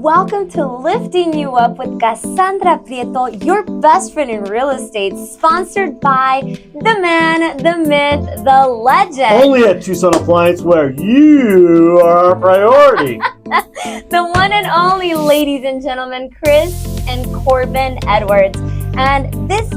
Welcome to Lifting You Up with Kasandra Prieto, your best friend in real estate, sponsored by the man, the myth, the legend. Only at Tucson Appliance, where you are a priority. The one and only, ladies and gentlemen, Chris and Corbin Edwards. And this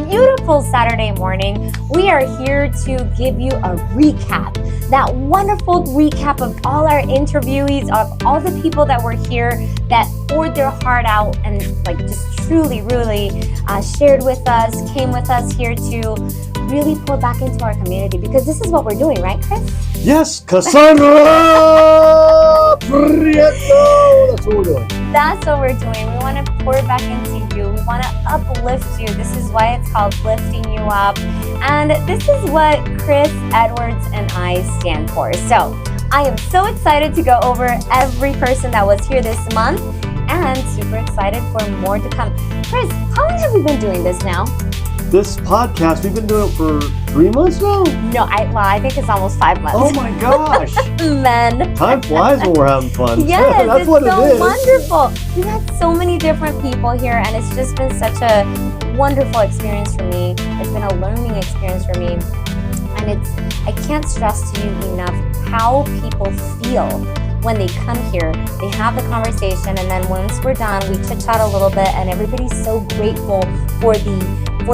beautiful Saturday morning, we are here to give you a recap. That wonderful recap of all our interviewees, of all the people that were here that poured their heart out and just truly, really shared with us, came with us here to really pour back into our community, because this is what we're doing, right, Chris? Yes, Kasandra Prieto. That's what we're doing. That's what we're doing. We want to pour back into you. We want to uplift you. This is why it's called Lifting You Up. And this is what Chris Edwards and I stand for. So I am so excited to go over every person that was here this month and super excited for more to come. Chris, how long have we been doing this now? This podcast, we've been doing it for 3 months now? No, I think it's almost 5 months. Oh my gosh. Men. Time flies when we're having fun. Yes, that's it's what so it is. wonderful. We've had so many different people here, and it's just been such a wonderful experience for me. It's been a learning experience for me. And I can't stress to you enough how people feel when they come here. They have the conversation, and then once we're done, we chit-chat a little bit, and everybody's so grateful for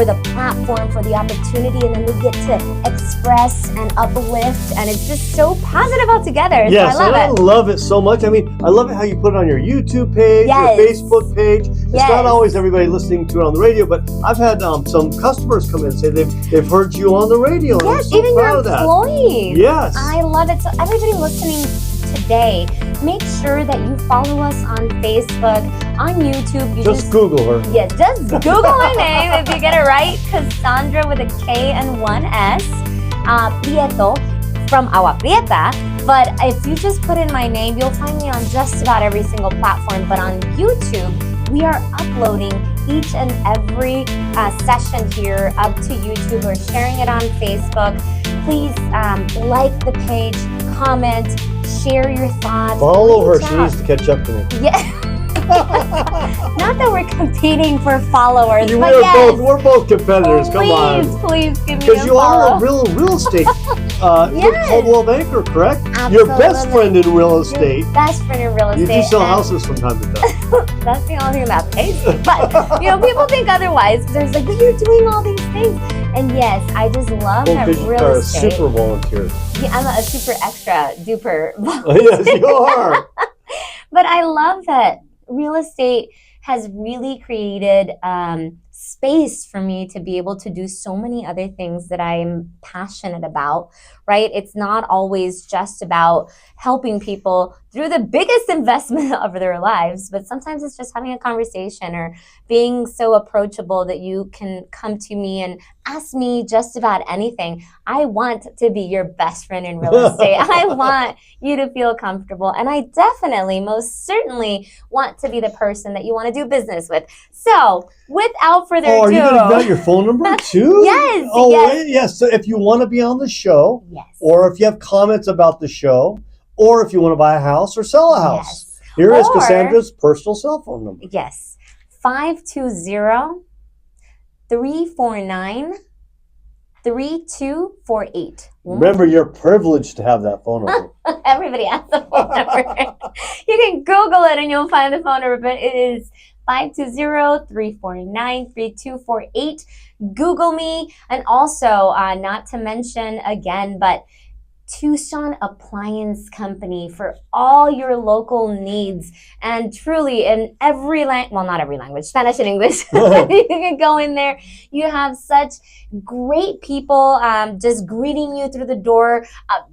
the platform, for the opportunity, and then we get to express and uplift, and it's just so positive altogether. Yes, so I love it so much. I mean, I love it how you put it on your YouTube page, Yes. your Facebook page. It's Yes. not always everybody listening to it on the radio, but I've had some customers come in and say they've heard you on the radio. And I'm Yes, so even proud your of that. employees. Yes. I love it. So everybody listening today, make sure that you follow us on Facebook, on YouTube. You Just Google her. Yeah, just Google my name if you get it right. Kasandra with a K and one S. Prieto from Agua Prieta. But if you just put in my name, you'll find me on just about every single platform. But on YouTube, we are uploading each and every session here up to YouTube. We're sharing it on Facebook. Please like the page, comment, share your thoughts. Follow her. Reach She out. needs to catch up to me. Yeah. Not that we're competing for followers, but yes. We're both competitors. Come on. Please give me Because a you are follow. a real estate Yes. Coldwell banker, correct? Your best Absolutely. friend in real estate. Your best friend in real You estate. do sell and houses from time to time. That's the only thing that pays me. But people think otherwise. There's but you're doing all these things. And yes, I just love that Because you real are a estate. super volunteer. Yeah, I'm a super extra duper. Yes, you are. But I love that real estate has really created space for me to be able to do so many other things that I'm passionate about, right? It's not always just about helping people through the biggest investment of their lives, but sometimes it's just having a conversation or being so approachable that you can come to me and ask me just about anything. I want to be your best friend in real estate. I want you to feel comfortable. And I definitely, most certainly want to be the person that you want to do business with. So without further ado. Are you going to give out your phone number too? Yes. Oh, yes. yes. So if you want to be on the show, Yes. or if you have comments about the show, or if you want to buy a house or sell a house, Yes. here is Or- Kassandra's personal cell phone number. Yes. 520-349-3248. Remember, you're privileged to have that phone number. Everybody has the phone number. You can Google it and you'll find the phone number, but it is 520-349-3248. Google me. And also, not to mention again, but Tucson Appliance Company for all your local needs, and truly in every language, well, not every language, Spanish and English, you can go in there. You have such great people just greeting you through the door.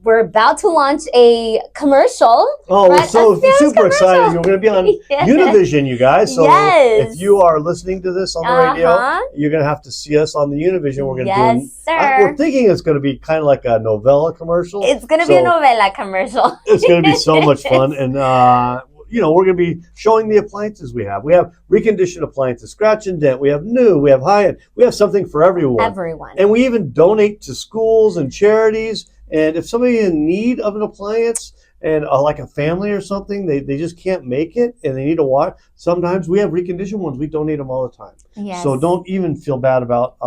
We're about to launch a commercial. Oh, Right, we're so a sales super excited. commercial. We're going to be on Yes. Univision, you guys. So Yes. if you are listening to this on the radio, Uh-huh. you're going to have to see us on the Univision. We're going to Yes, do. sir. We're thinking it's going to be kind of like a novella commercial. It's going to be a So novela commercial. It's going to be so much fun, and we're going to be showing the appliances we have. We have reconditioned appliances, scratch and dent. We have new. We have high end. We have something for everyone. Everyone. And we even donate to schools and charities. And if somebody's in need of an appliance and like a family or something, they just can't make it and they need to watch. Sometimes we have reconditioned ones. We donate them all the time. Yes. So don't even feel bad about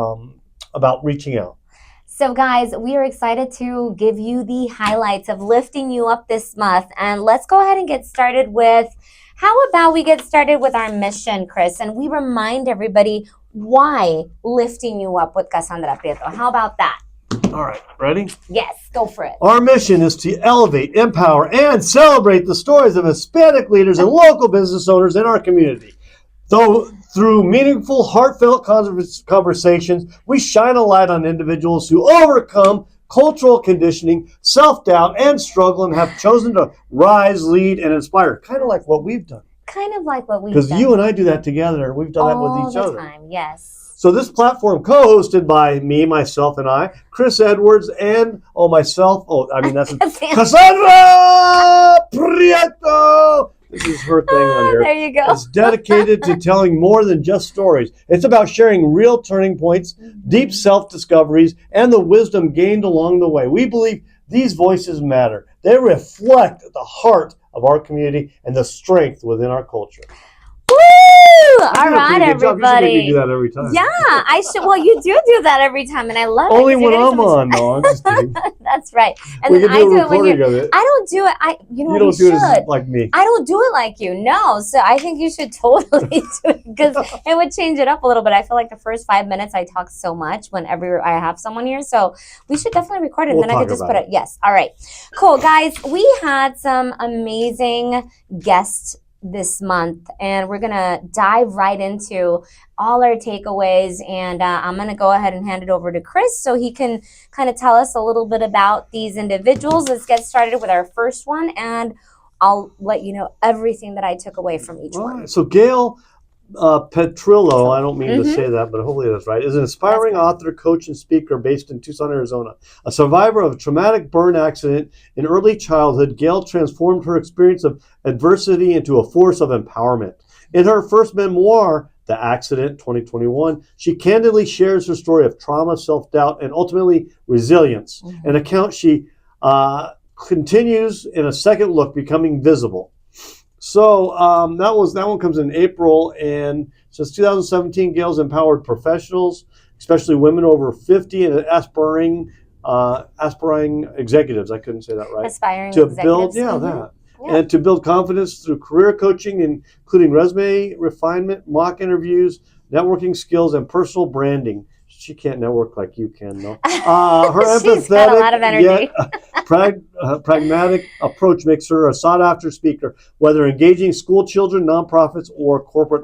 reaching out. So guys, we are excited to give you the highlights of lifting you up this month. And let's go ahead and get started with, how about we get started with our mission, Chris, and we remind everybody why lifting you up with Kasandra Prieto. How about that? All right, ready? Yes, go for it. Our mission is to elevate, empower, and celebrate the stories of Hispanic leaders and local business owners in our community. Through meaningful, heartfelt conversations, we shine a light on individuals who overcome cultural conditioning, self-doubt, and struggle, and have chosen to rise, lead, and inspire. Kind of like what we've done. Kind of like what we've done. Because you and I do that together. We've done that with each other. All the time, yes. So this platform, co-hosted by me, myself, and I, Chris Edwards, and that's Kasandra Prieto. This is her thing on here. There you go. It's dedicated to telling more than just stories. It's about sharing real turning points, deep self-discoveries, and the wisdom gained along the way. We believe these voices matter. They reflect the heart of our community and the strength within our culture. Woo! All right, everybody. You should make me do that every time. Yeah, I should. Well, you do that every time, and I love Only it. when I'm on, though. I'm just kidding. That's right. And we then can I do do a it when recording of it. I don't do it. You don't do should. it like me. I don't do it like you. No. So I think you should totally do it, because it would change it up a little bit. I feel like the first 5 minutes I talk so much whenever I have someone here. So we should definitely record it, and then I could just put it. Yes. All right. Cool, guys. We had some amazing guests this month, and we're gonna dive right into all our takeaways, and I'm gonna go ahead and hand it over to Chris so he can kind of tell us a little bit about these individuals. Let's get started with our first one, and I'll let you know everything that I took away from each one. So Gail Petrillo, I don't mean to say that, but hopefully that's right, is an aspiring author, coach, and speaker based in Tucson, Arizona. A survivor of a traumatic burn accident in early childhood, Gail transformed her experience of adversity into a force of empowerment. In her first memoir, The Accident, 2021, she candidly shares her story of trauma, self-doubt, and ultimately resilience, an account she continues in a second look, Becoming Visible. So that one comes in April, and since 2017, Gail's empowered professionals, especially women over 50 and aspiring executives. I couldn't say that right. Aspiring to executives. build, and to build confidence through career coaching, including resume refinement, mock interviews, networking skills, and personal branding. She can't network like you can, though. Her She's got a lot of energy. Pragmatic approach makes her a sought-after speaker, whether engaging school children, nonprofits, or corporate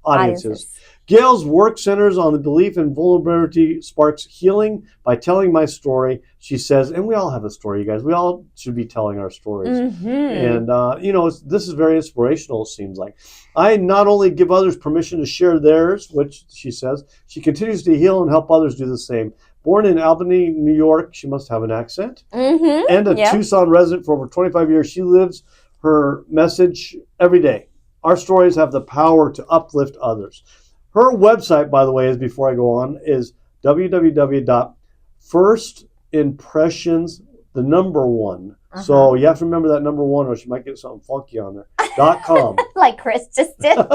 audiences. Gail's work centers on the belief in vulnerability sparks healing by telling my story, she says, and we all have a story, you guys. We all should be telling our stories. And, this is very inspirational, it seems like. I not only give others permission to share theirs, which she says, she continues to heal and help others do the same. Born in Albany, New York, she must have an accent, and a Tucson resident for over 25 years, she lives her message every day. Our stories have the power to uplift others. Her website, by the way, is before I go on, is www.firstimpressions, the number one. So you have to remember that number one, or she might get something funky on there. .com. Like Chris just did. So,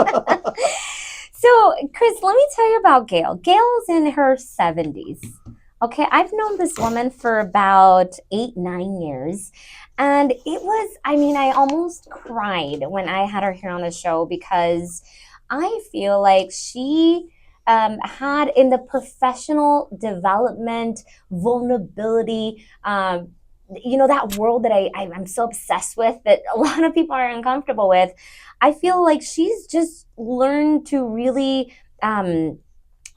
Chris, let me tell you about Gail. Gail's in her 70s. Okay, I've known this woman for about 8-9 years. And it was, I almost cried when I had her here on the show, because I feel like she had in the professional development, vulnerability, that world that I'm so obsessed with, that a lot of people are uncomfortable with. I feel like she's just learned to really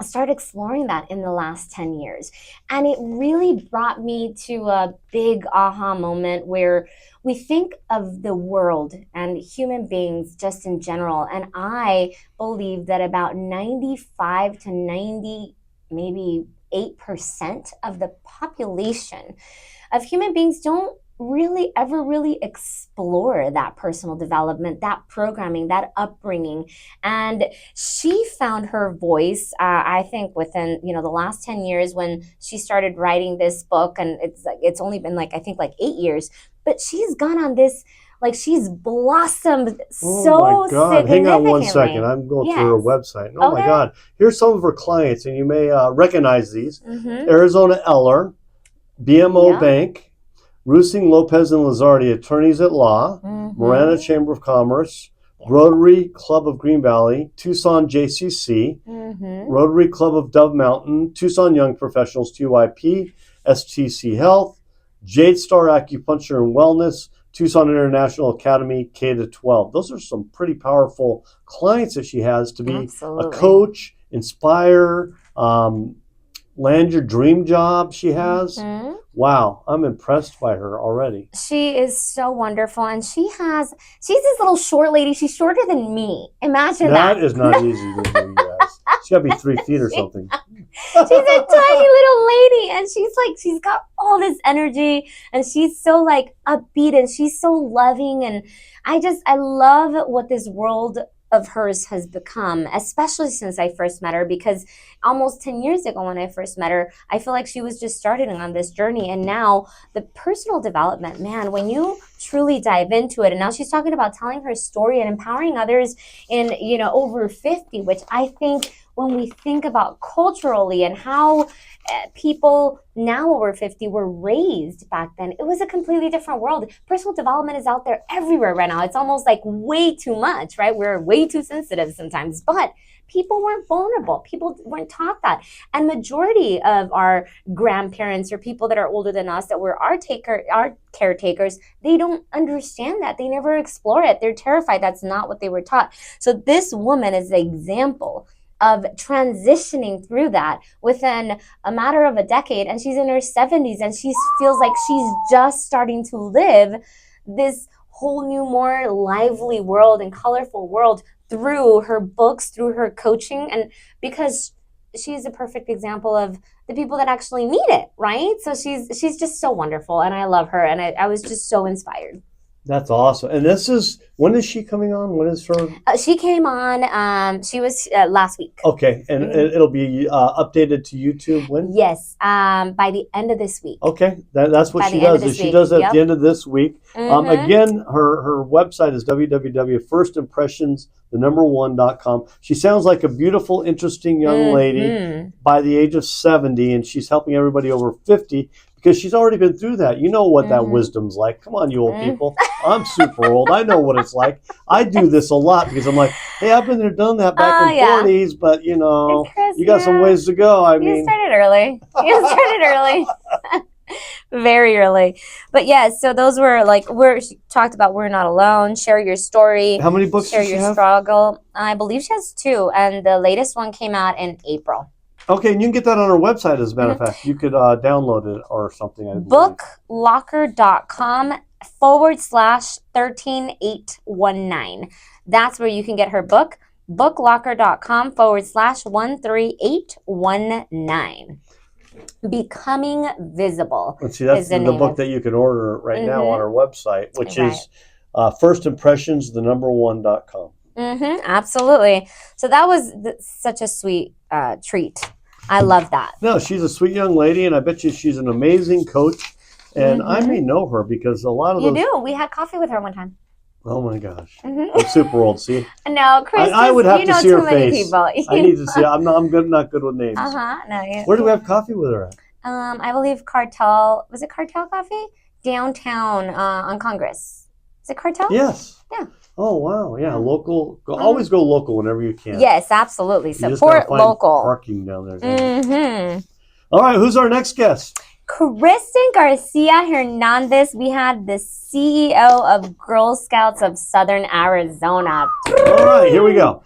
start exploring that in the last 10 years. And it really brought me to a big aha moment where we think of the world and human beings just in general. And I believe that about 95 to 90, maybe 8% of the population of human beings don't really ever really explore that personal development, that programming, that upbringing. And she found her voice, I think, within the last 10 years when she started writing this book. And it's only been 8 years. but she's gone on this, like she's blossomed Oh so my God. Hang on one second. significantly. I'm going through her Yes. website. Oh my Okay. God. Here's some of her clients, and you may recognize these. Mm-hmm. Arizona Eller, BMO Yeah. Bank, Rusing Lopez and Lazardi, attorneys at law, Marana Mm-hmm. Chamber of Commerce, Yeah. Rotary Club of Green Valley, Tucson JCC, Mm-hmm. Rotary Club of Dove Mountain, Tucson Young Professionals, TYP, STC Health, Jade Star Acupuncture and Wellness, Tucson International Academy, K-12. Those are some pretty powerful clients that she has to be Absolutely. a coach, inspire, land your dream job she has. Mm-hmm. Wow, I'm impressed by her already. She is so wonderful, and she's this little short lady. She's shorter than me. Imagine that. That is not easy to do, you guys. She's got to be 3 feet or something. She's a tiny little lady, and she's got all this energy, and she's so like upbeat, and she's so loving, and I love what this world of hers has become, especially since I first met her, because almost 10 years ago when I first met her, I feel like she was just starting on this journey. And now the personal development, man, when you truly dive into it, and now she's talking about telling her story and empowering others in, over 50, which I think when we think about culturally and how people now over 50 were raised back then, it was a completely different world. Personal development is out there everywhere right now. It's almost like way too much, right? We're way too sensitive sometimes, but people weren't vulnerable. People weren't taught that. And majority of our grandparents or people that are older than us that were our caretakers, they don't understand that. They never explore it. They're terrified. That's not what they were taught. So this woman is the example of transitioning through that within a matter of a decade, and she's in her 70s, and she feels like she's just starting to live this whole new, more lively world and colorful world through her books, through her coaching, and because she's a perfect example of the people that actually need it, right? So she's just so wonderful, and I love her, and I was just so inspired. That's awesome. And when is she coming on? When is her? She came on, she was last week. Okay, and it'll be updated to YouTube when? Yes, by the end of this week. Okay, that's what she does. She does it at the end of this week. Mm-hmm. Again, her website is www.firstimpressions1.com. She sounds like a beautiful, interesting young lady by the age of 70, and she's helping everybody over 50 because she's already been through that. You know what that wisdom's like. Come on, you old people. I'm super old. I know what it's like. I do this a lot because I'm like, hey, I've been there, done that back in the 40s, but you got some ways to go. You started early. Very early. But yeah, so those were she talked about we're not alone, share your story. How many books share does she your have? struggle. I believe she has 2, and the latest one came out in April. Okay, and you can get that on her website, as a matter of fact. You could download it or something. Booklocker.com/13819. That's where you can get her book. Booklocker.com/13819. Becoming Visible. Let's see, that's the book that you can order right now on her website, which is firstimpressions1.com. Absolutely. So that was such a sweet treat. I love that. No, she's a sweet young lady, and I bet you she's an amazing coach. And I may know her because a lot of You do. We had coffee with her one time. Oh my gosh. I'm super old, see? No, Chris, I would have to see her face. People. I need to see. I'm not good with names. No. Where do we have coffee with her at? I believe Cartel. Was it Cartel Coffee? Downtown on Congress. Is it Cartel? Yes. Yeah. Oh wow, yeah, local. Always go local whenever you can. Yes, absolutely. Support local. Parking down there. All right, who's our next guest? Kristen Garcia Hernandez. We had the CEO of Girl Scouts of Southern Arizona. All right, here we go.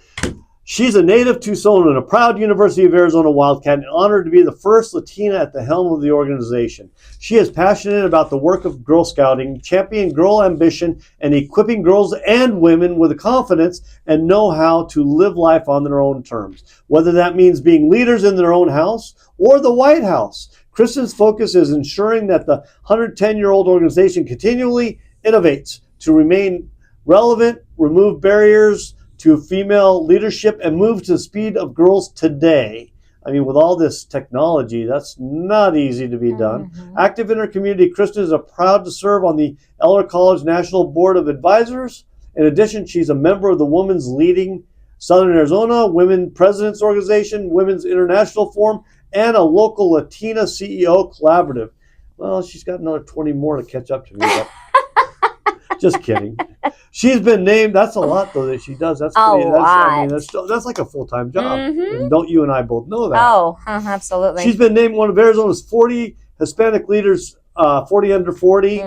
She's a native Tucson and a proud University of Arizona Wildcat and honored to be the first Latina at the helm of the organization. She is passionate about the work of Girl Scouting, championing girl ambition, and equipping girls and women with the confidence and know-how to live life on their own terms, whether that means being leaders in their own house or the White House. Kristen's focus is ensuring that the 110-year-old organization continually innovates to remain relevant, remove barriers to female leadership, and move to the speed of girls today. I mean, with all this technology, that's not easy to be done. Active in her community, Kristen is proud to serve on the Eller College National Board of Advisors. In addition, she's a member of the Women's Leading Southern Arizona Women Presidents Organization, Women's International Forum, and a local Latina CEO collaborative. Well, she's got another 20 more to catch up to me, but just kidding. She's been named. That's a lot, though, that she does. That's pretty, that's like a full-time job. And don't you and I both know that? Oh, absolutely. She's been named one of Arizona's 40 Hispanic leaders, 40 under 40,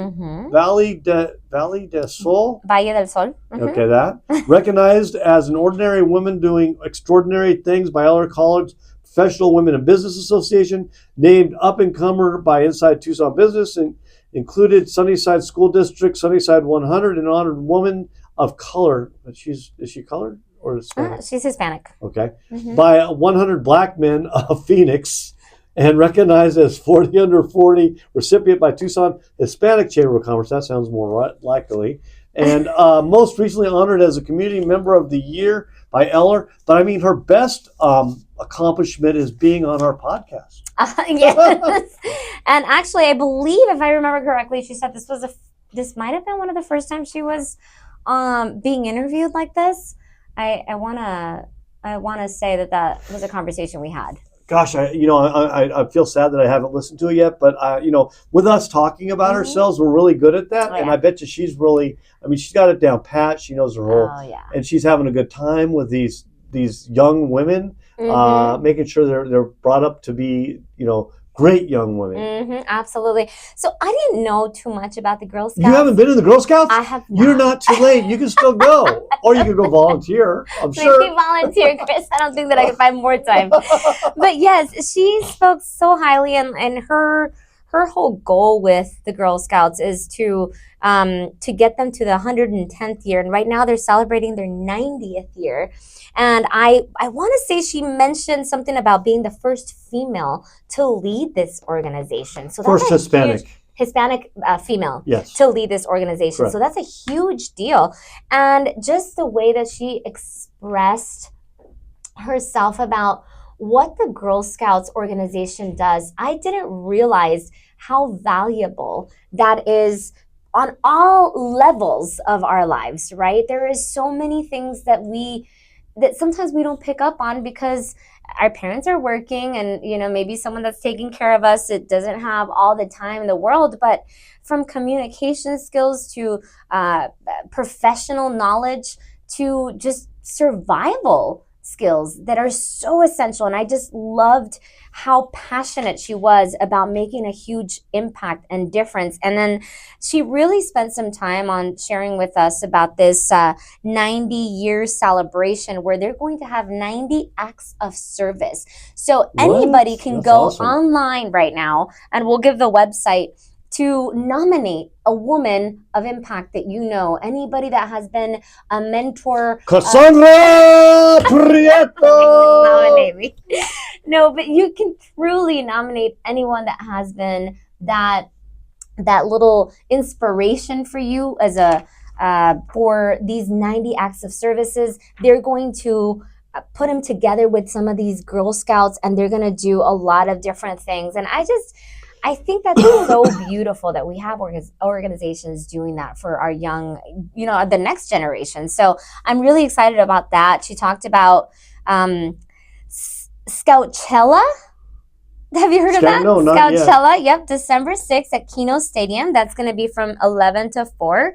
Valle del Sol. Valle del Sol. Okay, that. Recognized as an ordinary woman doing extraordinary things by Eller College Professional Women in Business Association. Named up-and-comer by Inside Tucson Business and included Sunnyside School District, Sunnyside 100, and honored woman of color. Is she colored or Hispanic? She's Hispanic. Okay. By 100 Black Men of Phoenix, and recognized as 40 under 40 recipient by Tucson Hispanic Chamber of Commerce. That sounds more likely. And most recently honored as a Community Member of the Year by Eller. But I mean, her best accomplishment is being on our podcast. Yes. And actually, I believe, if I remember correctly, she said this might have been one of the first times she was being interviewed like this. I wanna say that was a conversation we had. Gosh, I feel sad that I haven't listened to it yet, but with us talking about ourselves, we're really good at that, and I bet you she's really. I mean, she's got it down pat. She knows her role, and she's having a good time with these young women, making sure they're brought up to be great young women. Absolutely. So I didn't know too much about the Girl Scouts. You haven't been in the Girl Scouts? I have not. You're not too late. You can still go. Or you could go volunteer. I'm sure. Maybe volunteer, Chris. I don't think that I can find more time. But yes, she spoke so highly, and her whole goal with the Girl Scouts is to get them to the 110th year. And right now they're celebrating their 90th year. And I want to say she mentioned something about being the first female to lead this organization. So that's first Hispanic female yes. to lead this organization. Correct. So that's a huge deal. And just the way that she expressed herself about what the Girl Scouts organization does, I didn't realize how valuable that is on all levels of our lives, right? There is so many things that sometimes we don't pick up on because our parents are working and, maybe someone that's taking care of us, it doesn't have all the time in the world, but from communication skills to professional knowledge to just survival skills that are so essential. And I just loved how passionate she was about making a huge impact and difference. And then she really spent some time on sharing with us about this 90-year celebration where they're going to have 90 acts of service. So anybody can go online right now, and we'll give the website, to nominate a woman of impact that anybody that has been a mentor. Kasandra Prieto! Nominate me. No, but you can truly nominate anyone that has been that little inspiration for you as for these 90 acts of services. They're going to put them together with some of these Girl Scouts, and they're going to do a lot of different things. And I think that's so beautiful that we have organizations doing that for our young, the next generation. So I'm really excited about that. She talked about Scoutchella. Have you heard of that? No, not Scoutchella, yep, December 6th at Keno Stadium. That's going to be from 11 to 4.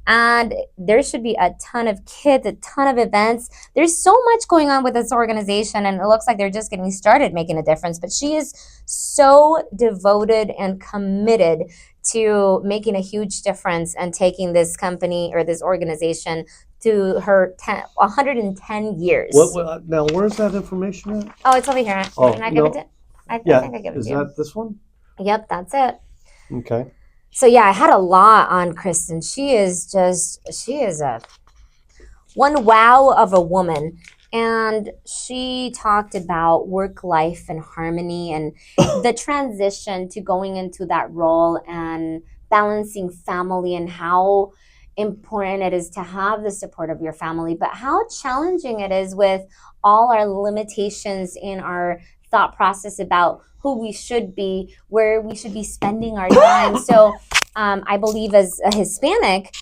And there should be a ton of kids, a ton of events. There's so much going on with this organization, and it looks like they're just getting started making a difference. But she is so devoted and committed to making a huge difference and taking this company or this organization to her 110 years. Now, where's that information at? Oh, it's over here. Can I give it to I think I give it to you. Is that this one? Yep, that's it. Okay. So yeah, I had a lot on Kristen. She is a one wow of a woman. And she talked about work life and harmony and the transition to going into that role and balancing family and how important it is to have the support of your family, but how challenging it is with all our limitations in our thought process about who we should be, where we should be spending our time. So I believe as a Hispanic,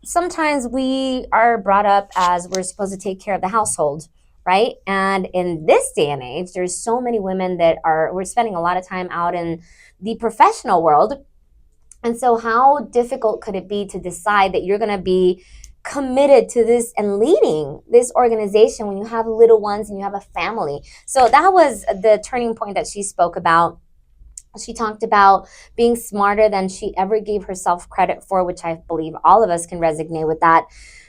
sometimes we are brought up as we're supposed to take care of the household, right? And in this day and age, there's so many women that we're spending a lot of time out in the professional world. And so how difficult could it be to decide that you're going to be committed to this and leading this organization when you have little ones and you have a family? So that was the turning point that she spoke about. She talked about being smarter than she ever gave herself credit for, which I believe all of us can resonate with that.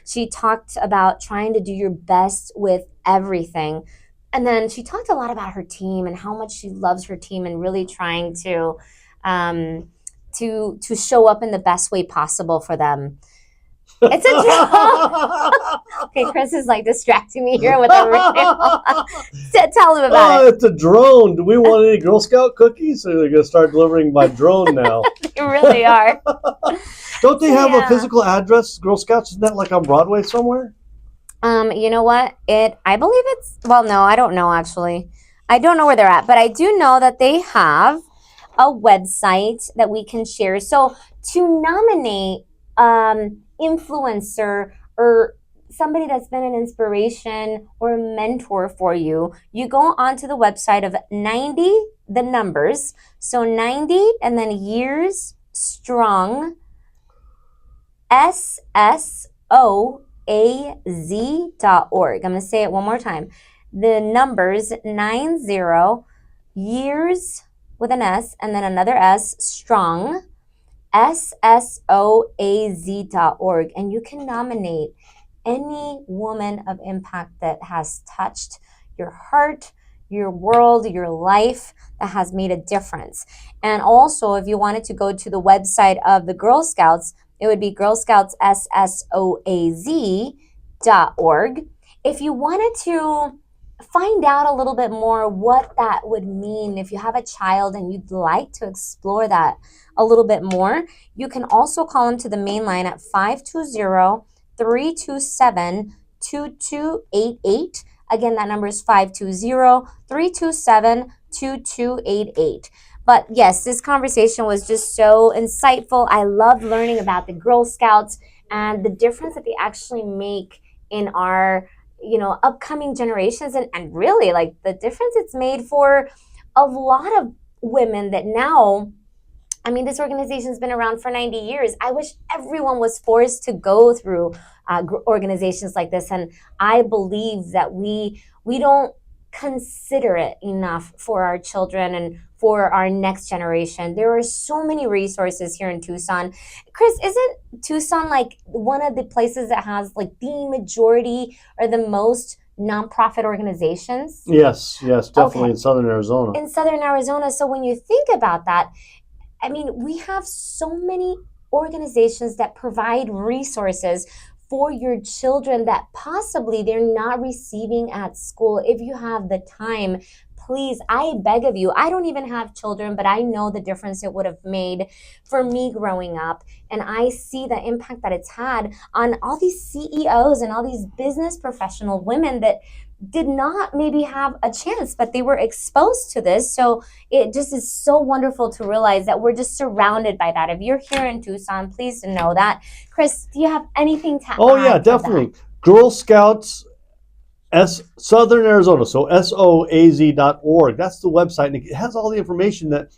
She talked about trying to do your best with everything. And then she talked a lot about her team and how much she loves her team and really trying to show up in the best way possible for them. It's a drone. Okay, Chris is like distracting me here with everything. Tell him about it. It's a drone. Do we want any Girl Scout cookies? So they're going to start delivering by drone now. They really are. Don't they have a physical address, Girl Scouts? Isn't that like on Broadway somewhere? You know what? I believe well, no, I don't know actually. I don't know where they're at, but I do know that they have a website that we can share. So to nominate influencer or somebody that's been an inspiration or a mentor for you, you go onto the website of 90, the numbers, so 90 and then years strong, SSOAZ.org. I'm going to say it one more time. The numbers 90 years with an S and then another S strong, SSOAZ.org, and you can nominate any woman of impact that has touched your heart, your world, your life, that has made a difference. And also, if you wanted to go to the website of the Girl Scouts, it would be girlscoutssoaz.org. If you wanted to find out a little bit more what that would mean, if you have a child and you'd like to explore that a little bit more, you can also call into the main line at 520-327-2288. Again, that number is 520-327-2288. But yes, this conversation was just so insightful. I love learning about the Girl Scouts and the difference that they actually make in our upcoming generations, and really like the difference it's made for a lot of women that now, I mean, this organization's been around for 90 years. I wish everyone was forced to go through organizations like this. And I believe that we don't consider it enough for our children and for our next generation. There are so many resources here in Tucson. Chris, isn't Tucson like one of the places that has like the majority or the most nonprofit organizations? Yes, definitely. Okay. In Southern Arizona. In Southern Arizona. So when you think about that, I mean, we have so many organizations that provide resources for your children that possibly they're not receiving at school. If you have the time, please, I beg of you. I don't even have children, but I know the difference it would have made for me growing up. And I see the impact that it's had on all these CEOs and all these business professional women that did not maybe have a chance, but they were exposed to this. So it just is so wonderful to realize that we're just surrounded by that. If you're here in Tucson, please know that. Chris, do you have anything to add? Oh, yeah, definitely. Girl Scouts Southern Arizona, so SOAZ.org. That's the website, and it has all the information that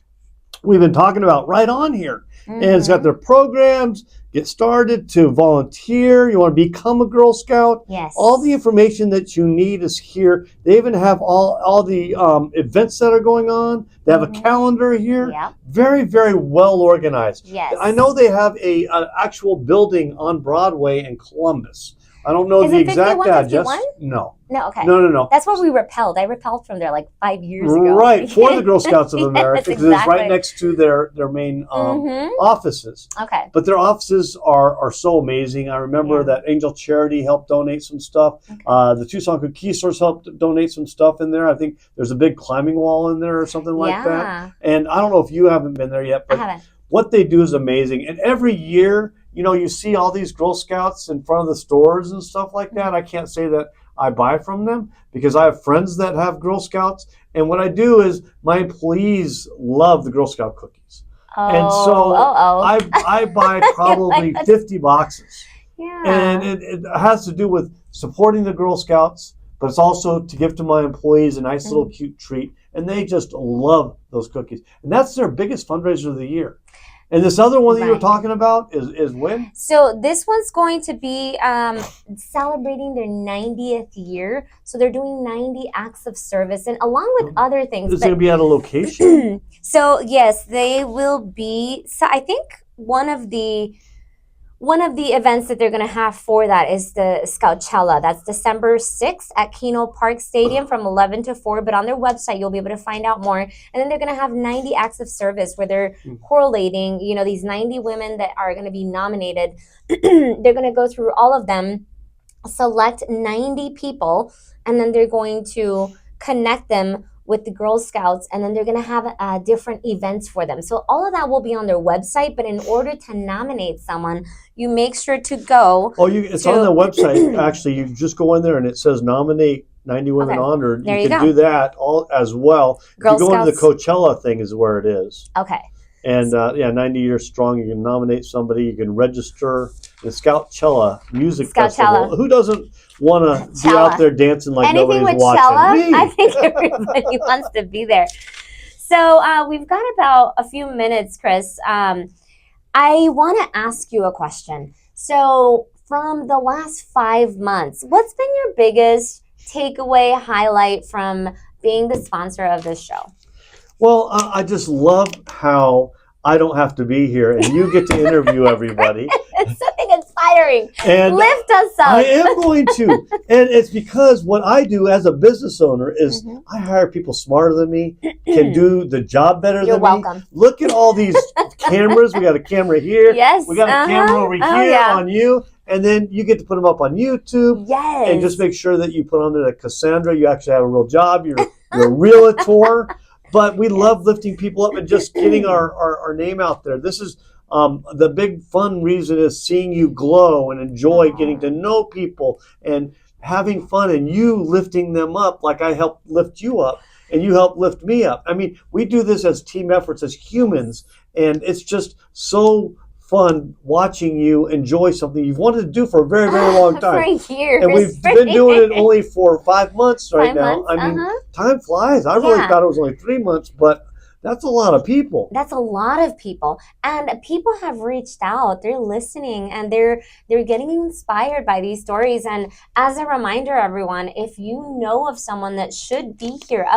we've been talking about right on here. Mm-hmm. And it's got their programs, get started, to volunteer, you want to become a Girl Scout. Yes. All the information that you need is here. They even have all the events that are going on. They have a calendar here. Yep. Very, very well organized. Yes. I know they have an actual building on Broadway in Columbus. I don't know the exact address. No. No, okay. No. That's where we repelled. I repelled from there like 5 years ago. Right, for the Girl Scouts of America, because exactly. it's right next to their main offices. Okay. But their offices are so amazing. I remember that Angel Charity helped donate some stuff. Okay. The Tucson Cookie Source helped donate some stuff in there. I think there's a big climbing wall in there or something like that. And I don't know if you haven't been there yet, but I haven't. What they do is amazing. And every year, you see all these Girl Scouts in front of the stores and stuff like that. I can't say that I buy from them because I have friends that have Girl Scouts. And what I do is my employees love the Girl Scout cookies. And so I buy probably 50 boxes. Yeah. And it has to do with supporting the Girl Scouts, but it's also to give to my employees a nice little cute treat. And they just love those cookies. And that's their biggest fundraiser of the year. And this other one that you were talking about is when? So this one's going to be celebrating their 90th year. So they're doing 90 acts of service, and along with other things. Is it going to be at a location? So yes, they will be. So I think one of the events that they're going to have for that is the Scoutchella. That's December 6th at Keno Park Stadium from 11 to 4. But on their website, you'll be able to find out more. And then they're going to have 90 acts of service where they're correlating, these 90 women that are going to be nominated. They're going to go through all of them, select 90 people, and then they're going to connect them with the Girl Scouts, and then they're going to have different events for them. So all of that will be on their website, but in order to nominate someone, you make sure to go. It's on the website. Actually, you just go in there and it says nominate 90 women honored. You can do that all as well. Girl if you go Scouts. into the Coachella thing is where it is. Okay. And 90 Years Strong, you can nominate somebody, you can register. The Scoutchella Music Festival. Who doesn't want to be out there dancing like anything nobody's with watching? Chella, Me. I think everybody wants to be there. So we've got about a few minutes, Chris. I want to ask you a question. So from the last 5 months, what's been your biggest takeaway, highlight from being the sponsor of this show? Well, I just love how I don't have to be here and you get to interview everybody. It's something inspiring. And lift us up. I am going to. And it's because what I do as a business owner is I hire people smarter than me, can do the job better You're than welcome. me. Look at all these cameras. We got a camera here. Yes. We got a camera over here on you. And then you get to put them up on YouTube. Yes. And just make sure that you put on there that Kasandra, you actually have a real job. You're a realtor. But we love lifting people up and just getting our name out there. This is the big fun reason is seeing you glow and enjoy getting to know people and having fun and you lifting them up like I helped lift you up and you help lift me up. I mean, we do this as team efforts as humans, and it's just so fun watching you enjoy something you've wanted to do for a very, very long time. For years. And we've been doing it only for 5 months right now. I mean, time flies. I really thought it was only 3 months, but that's a lot of people. That's a lot of people. And people have reached out. They're listening and they're getting inspired by these stories. And as a reminder, everyone, if you know of someone that should be here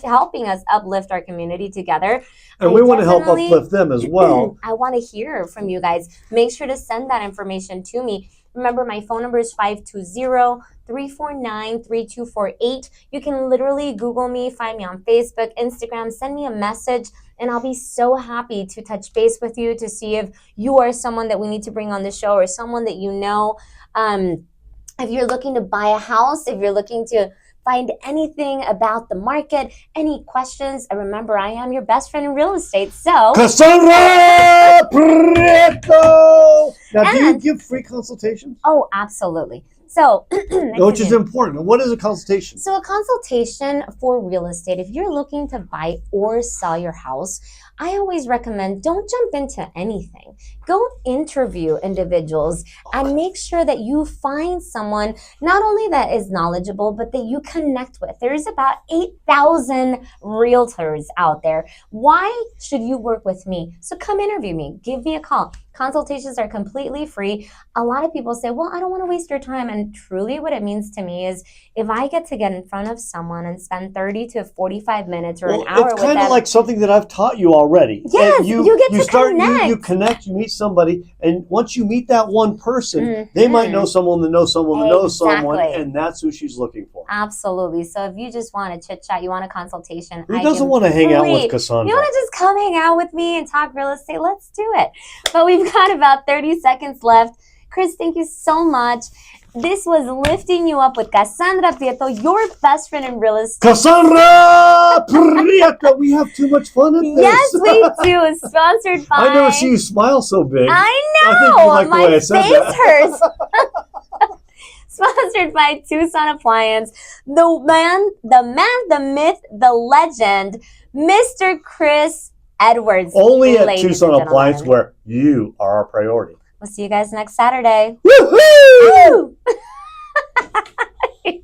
helping us uplift our community together. And we want to help uplift them as well. I want to hear from you guys. Make sure to send that information to me. Remember, my phone number is 520-349-3248. You can literally Google me, find me on Facebook, Instagram, send me a message, and I'll be so happy to touch base with you to see if you are someone that we need to bring on the show or someone that you know. If you're looking to buy a house, if you're looking to find anything about the market, any questions, and remember, I am your best friend in real estate, so... Kasandra Prieto! Now, do you give free consultations? Oh, absolutely. So... which is important. What is a consultation? So a consultation for real estate, if you're looking to buy or sell your house, I always recommend don't jump into anything. Go interview individuals and make sure that you find someone not only that is knowledgeable, but that you connect with. There's about 8,000 realtors out there. Why should you work with me? So come interview me. Give me a call. Consultations are completely free. A lot of people say, well, I don't want to waste your time. And truly what it means to me is if I get to get in front of someone and spend 30 to 45 minutes or an hour with them. It's kind of like something that I've taught you already. Yes, you get to connect. You connect, you meet somebody, and once you meet that one person, they might know someone that knows someone that knows someone, and that's who she's looking for. Absolutely. So if you just want to chit chat, you want a consultation. Who doesn't want to hang out with Kasandra? You want to just come hang out with me and talk real estate? Let's do it. But we've got about 30 seconds left. Chris, thank you so much. This was Lifting You Up with Kasandra Prieto, your best friend in real estate. Kasandra Prieto! We have too much fun in this. Yes, we do. Sponsored by... I never see you smile so big. I know. I think you like the way I said My face hurts. Sponsored by Tucson Appliance. The myth, the legend, Mr. Chris Edwards. Only at Tucson Appliance, where you are our priority. We'll see you guys next Saturday. Woohoo! Woo!